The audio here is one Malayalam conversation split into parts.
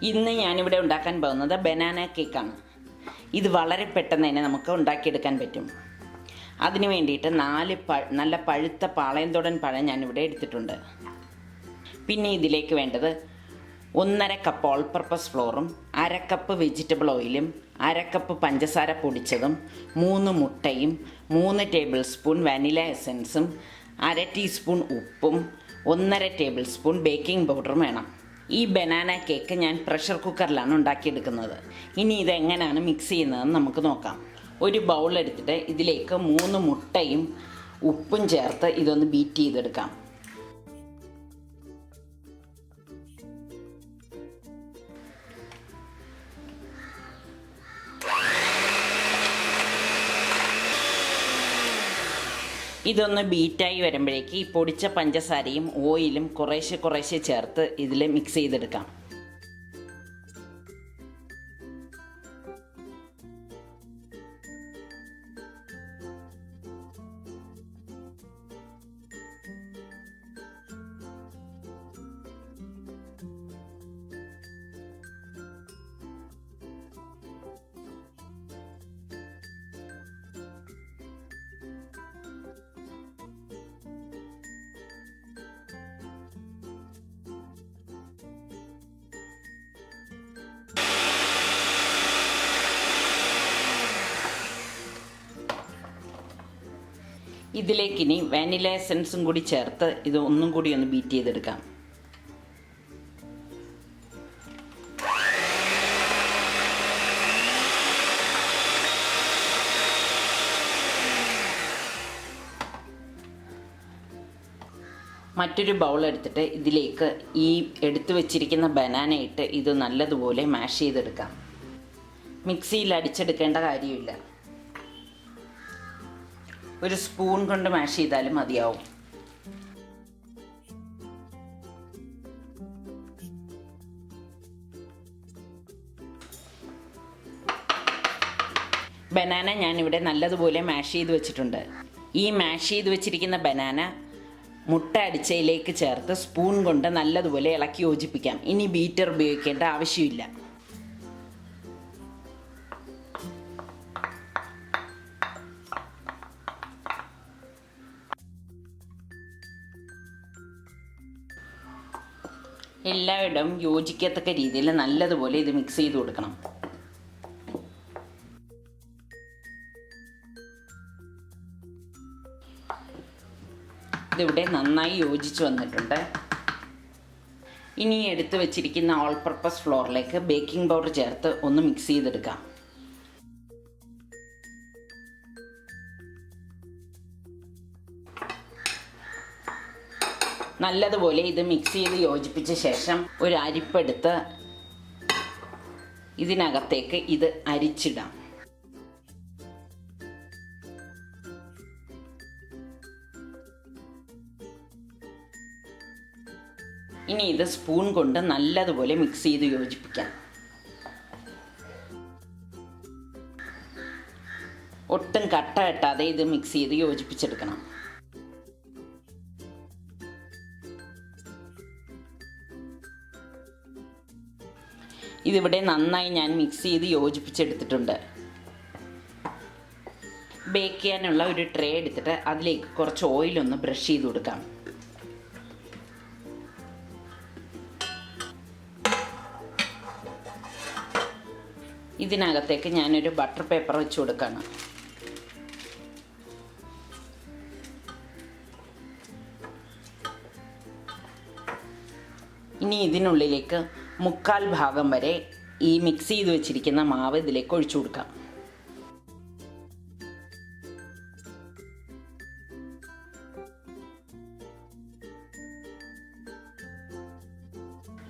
ഇന്ന് ഞാനിവിടെ ഉണ്ടാക്കാൻ പോകുന്നത് ബനാന കേക്കാണ്. ഇത് വളരെ പെട്ടെന്ന് തന്നെ നമുക്ക് ഉണ്ടാക്കിയെടുക്കാൻ പറ്റും. അതിന് വേണ്ടിയിട്ട് 4 നല്ല പഴുത്ത പാളയംതോടൻ പഴം ഞാനിവിടെ എടുത്തിട്ടുണ്ട്. പിന്നെ ഇതിലേക്ക് വേണ്ടത് 1.5 കപ്പ് ഓൾ പർപ്പസ് ഫ്ലോറും 1/2 കപ്പ് വെജിറ്റബിൾ ഓയിലും 1/2 കപ്പ് പഞ്ചസാര പൊടിച്ചതും 3 മുട്ടയും 3 ടേബിൾ സ്പൂൺ വാനില എസൻസും 1/2 ടീസ്പൂൺ ഉപ്പും 1.5 ടേബിൾ സ്പൂൺ ബേക്കിംഗ് പൗഡറും വേണം. ഈ ബനാന കേക്ക് ഞാൻ പ്രഷർ കുക്കറിലാണ് ഉണ്ടാക്കിയെടുക്കുന്നത്. ഇനി ഇതെങ്ങനെയാണ് മിക്സ് ചെയ്യുന്നതെന്ന് നമുക്ക് നോക്കാം. ഒരു ബൗൾ എടുത്തിട്ട് ഇതിലേക്ക് 3 മുട്ടയും ഉപ്പും ചേർത്ത് ഇതൊന്ന് ബീറ്റ് ചെയ്തെടുക്കാം. ഇതൊന്ന് ബീറ്റായി വരുമ്പോഴേക്ക് ഈ പൊടിച്ച പഞ്ചസാരയും ഓയിലും കുറേശ്ശെ ചേർത്ത് ഇതിൽ മിക്സ് ചെയ്തെടുക്കാം. ഇതിലേക്കിനി വാനില എസൻസും കൂടി ചേർത്ത് ഇത് ഒന്നും കൂടി ഒന്ന് ബീറ്റ് ചെയ്തെടുക്കാം. മറ്റൊരു ബൗൾ എടുത്തിട്ട് ഇതിലേക്ക് ഈ എടുത്തു വച്ചിരിക്കുന്ന ബനാന ഇട്ട് ഇത് നല്ലതുപോലെ മാഷ് ചെയ്തെടുക്കാം. മിക്സിയിൽ അടിച്ചെടുക്കേണ്ട കാര്യമില്ല, ഒരു സ്പൂൺ കൊണ്ട് മാഷ് ചെയ്താലും മതിയാവും. ബനാന ഞാനിവിടെ നല്ലതുപോലെ മാഷ് ചെയ്ത് വെച്ചിട്ടുണ്ട്. ഈ മാഷ് ചെയ്ത് വെച്ചിരിക്കുന്ന ബനാന മുട്ട അടിച്ചതിലേക്ക് ചേർത്ത് സ്പൂൺ കൊണ്ട് നല്ലതുപോലെ ഇളക്കി യോജിപ്പിക്കാം. ഇനി ബീറ്റർ ഉപയോഗിക്കേണ്ട ആവശ്യമില്ല. എല്ലായിടവും യോജിക്കത്തക്ക രീതിയിൽ നല്ലതുപോലെ ഇത് മിക്സ് ചെയ്ത് കൊടുക്കണം. ഇതിവിടെ നന്നായി യോജിച്ച് വന്നിട്ടുണ്ട്. ഇനി എടുത്ത് വെച്ചിരിക്കുന്ന ഓൾ പർപ്പസ് ഫ്ലോറിലേക്ക് ബേക്കിംഗ് പൗഡർ ചേർത്ത് ഒന്ന് മിക്സ് ചെയ്തെടുക്കാം. നല്ലതുപോലെ ഇത് മിക്സ് ചെയ്ത് യോജിപ്പിച്ച ശേഷം ഒരു അരിപ്പെടുത്ത് ഇതിനകത്തേക്ക് ഇത് അരിച്ചിടാം. ഇനി ഇത് സ്പൂൺ കൊണ്ട് നല്ലതുപോലെ മിക്സ് ചെയ്ത് യോജിപ്പിക്കാം. ഒട്ടും കട്ട കെട്ടാതെ ഇത് മിക്സ് ചെയ്ത് യോജിപ്പിച്ചെടുക്കണം. ഇതിവിടെ നന്നായി ഞാൻ മിക്സ് ചെയ്ത് യോജിപ്പിച്ചെടുത്തിട്ടുണ്ട്. ബേക്ക് ചെയ്യാനുള്ള ഒരു ട്രേ എടുത്തിട്ട് അതിലേക്ക് കുറച്ച് ഓയിലൊന്ന് ബ്രഷ് ചെയ്ത് കൊടുക്കാം. ഇതിനകത്തേക്ക് ഞാനൊരു ബട്ടർ പേപ്പർ വെച്ച് കൊടുക്കുകയാണ്. ഇനി ഇതിനുള്ളിലേക്ക് 1/4 ഭാഗം വരെ ഈ മിക്സ് ചെയ്ത് വെച്ചിരിക്കുന്ന മാവ് ഇതിലേക്ക് ഒഴിച്ചു കൊടുക്കാം.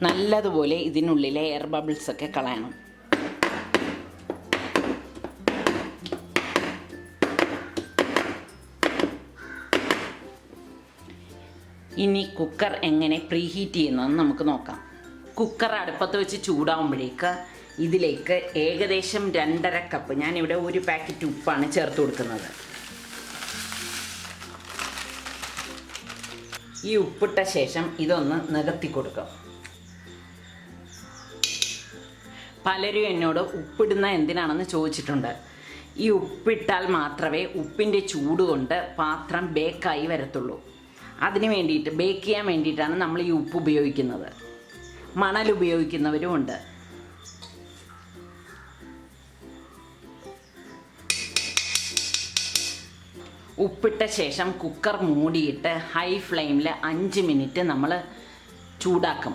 നല്ലതുപോലെ ഇതിനുള്ളിലെ എയർ ബബിൾസ് ഒക്കെ കളയണം. ഇനി കുക്കർ എങ്ങനെ പ്രീഹീറ്റ് ചെയ്യുന്നതെന്ന് നമുക്ക് നോക്കാം. കുക്കർ അടുപ്പത്ത് വെച്ച് ചൂടാവുമ്പോഴേക്ക് ഇതിലേക്ക് ഏകദേശം 2.5 കപ്പ്, ഞാനിവിടെ 1 പാക്കറ്റ് ഉപ്പാണ് ചേർത്ത് കൊടുക്കുന്നത്. ഈ ഉപ്പിട്ട ശേഷം ഇതൊന്ന് നികത്തി കൊടുക്കാം. പലരും എന്നോട് ഉപ്പിടുന്ന എന്തിനാണെന്ന് ചോദിച്ചിട്ടുണ്ട്. ഈ ഉപ്പിട്ടാൽ മാത്രമേ ഉപ്പിൻ്റെ ചൂട് കൊണ്ട് പാത്രം ബേക്കായി വരത്തുള്ളൂ. അതിന് വേണ്ടിയിട്ട്, ബേക്ക് ചെയ്യാൻ വേണ്ടിയിട്ടാണ് നമ്മൾ ഈ ഉപ്പ് ഉപയോഗിക്കുന്നത്. മണൽ ഉപയോഗിക്കുന്നവരുമുണ്ട്. ഉപ്പിട്ട ശേഷം കുക്കർ മൂടിയിട്ട് ഹൈ ഫ്ലെയിമിൽ 5 മിനിറ്റ് നമ്മൾ ചൂടാക്കും.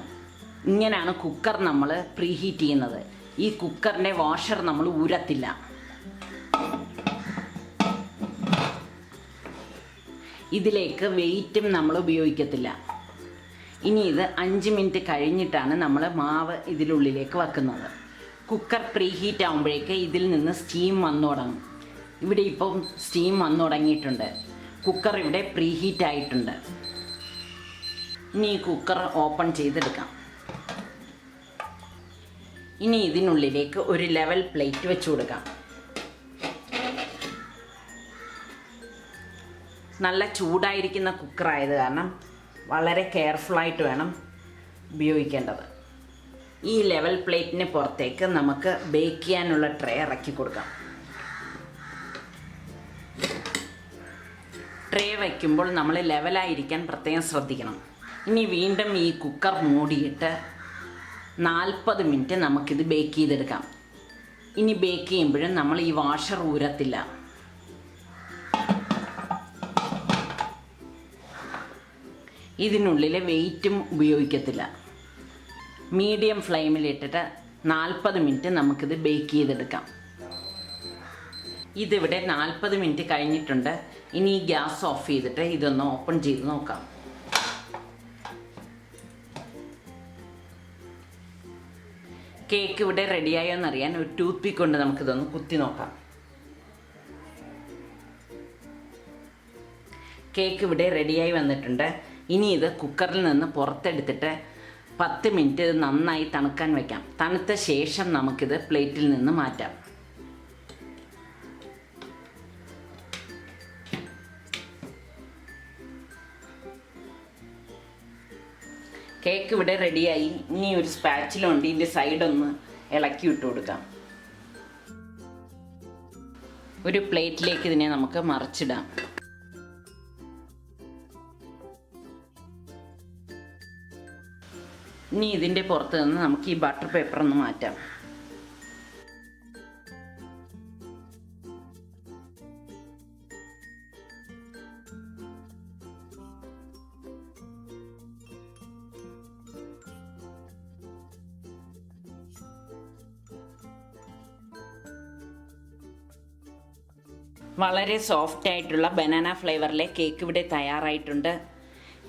ഇങ്ങനെയാണ് കുക്കർ നമ്മൾ പ്രീഹീറ്റ് ചെയ്യുന്നത്. ഈ കുക്കറിൻ്റെ വാഷർ നമ്മൾ ഊരത്തില്ല. ഇതിലേക്ക് വെയിറ്റും നമ്മൾ ഉപയോഗിക്കത്തില്ല. ഇനി ഇത് 5 മിനിറ്റ് കഴിഞ്ഞിട്ടാണ് നമ്മൾ മാവ് ഇതിനുള്ളിലേക്ക് വെക്കുന്നത്. കുക്കർ പ്രീഹീറ്റ് ആകുമ്പോഴേക്ക് ഇതിൽ നിന്ന് സ്റ്റീം വന്നു തുടങ്ങും. ഇവിടെ ഇപ്പം സ്റ്റീം വന്നു തുടങ്ങിയിട്ടുണ്ട്. കുക്കർ ഇവിടെ പ്രീഹീറ്റ് ആയിട്ടുണ്ട്. ഇനി ഈ കുക്കർ ഓപ്പൺ ചെയ്തെടുക്കാം. ഇനി ഇതിനുള്ളിലേക്ക് ഒരു ലെവൽ പ്ലേറ്റ് വെച്ച് കൊടുക്കാം. നല്ല ചൂടായിരിക്കുന്ന കുക്കറായത് കാരണം വളരെ കെയർഫുള്ളായിട്ട് വേണം ഉപയോഗിക്കേണ്ടത്. ഈ ലെവൽ പ്ലേറ്റിന് പുറത്തേക്ക് നമുക്ക് ബേക്ക് ചെയ്യാനുള്ള ട്രേ ഇറക്കി കൊടുക്കാം. ട്രേ വയ്ക്കുമ്പോൾ നമ്മൾ ലെവലായിരിക്കാൻ പ്രത്യേകം ശ്രദ്ധിക്കണം. ഇനി വീണ്ടും ഈ കുക്കർ മൂടിയിട്ട് 40 മിനിറ്റ് നമുക്കിത് ബേക്ക് ചെയ്തെടുക്കാം. ഇനി ബേക്ക് ചെയ്യുമ്പോഴും നമ്മൾ ഈ വാഷർ ഊരത്തില്ല. ഇതിനുള്ളിൽ വെയിറ്റും ഉപയോഗിക്കത്തില്ല. മീഡിയം ഫ്ലെയിമിലിട്ടിട്ട് 40 മിനിറ്റ് നമുക്കിത് ബേക്ക് ചെയ്തെടുക്കാം. ഇതിവിടെ 40 മിനിറ്റ് കഴിഞ്ഞിട്ടുണ്ട്. ഇനി ഈ ഗ്യാസ് ഓഫ് ചെയ്തിട്ട് ഇതൊന്ന് ഓപ്പൺ ചെയ്ത് നോക്കാം. കേക്ക് ഇവിടെ റെഡിയായോ എന്നറിയാൻ ഒരു ടൂത്ത് പിക്ക് കൊണ്ട് നമുക്കിതൊന്ന് കുത്തി നോക്കാം. കേക്ക് ഇവിടെ റെഡിയായി വന്നിട്ടുണ്ട്. ഇനി ഇത് കുക്കറിൽ നിന്ന് പുറത്തെടുത്തിട്ട് 10 മിനിറ്റ് ഇത് നന്നായി തണുക്കാൻ വയ്ക്കാം. തണുത്ത ശേഷം നമുക്കിത് പ്ലേറ്റിൽ നിന്ന് മാറ്റാം. കേക്ക് ഇവിടെ റെഡിയായി. ഇനി ഒരു സ്പാച്ചിലുണ്ട്, ഇതിൻ്റെ സൈഡൊന്ന് ഇളക്കി ഇട്ട് കൊടുക്കാം. ഒരു പ്ലേറ്റിലേക്ക് ഇതിനെ നമുക്ക് മറിച്ചിടാം. ഇനി ഇതിൻ്റെ പുറത്ത് നിന്ന് നമുക്ക് ഈ ബട്ടർ പേപ്പർ ഒന്ന് മാറ്റാം. വളരെ സോഫ്റ്റ് ആയിട്ടുള്ള ബനാന ഫ്ലേവറിലെ കേക്ക് ഇവിടെ തയ്യാറായിട്ടുണ്ട്.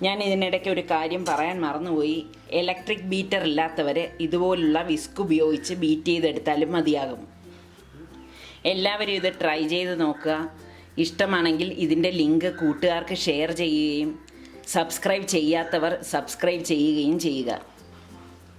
ഞാൻ ഇതിനിടയ്ക്ക് ഒരു കാര്യം പറയാൻ മറന്നുപോയി. ഇലക്ട്രിക് ബീറ്റർ ഇല്ലാത്തവർ ഇതുപോലുള്ള വിസ്ക് ഉപയോഗിച്ച് ബീറ്റ് ചെയ്തെടുത്താലും മതിയാകും. എല്ലാവരും ഇത് ട്രൈ ചെയ്ത് നോക്കുക. ഇഷ്ടമാണെങ്കിൽ ഇതിൻ്റെ ലിങ്ക് കൂട്ടുകാർക്ക് ഷെയർ ചെയ്യുകയും സബ്സ്ക്രൈബ് ചെയ്യാത്തവർ സബ്സ്ക്രൈബ് ചെയ്യുകയും ചെയ്യുക.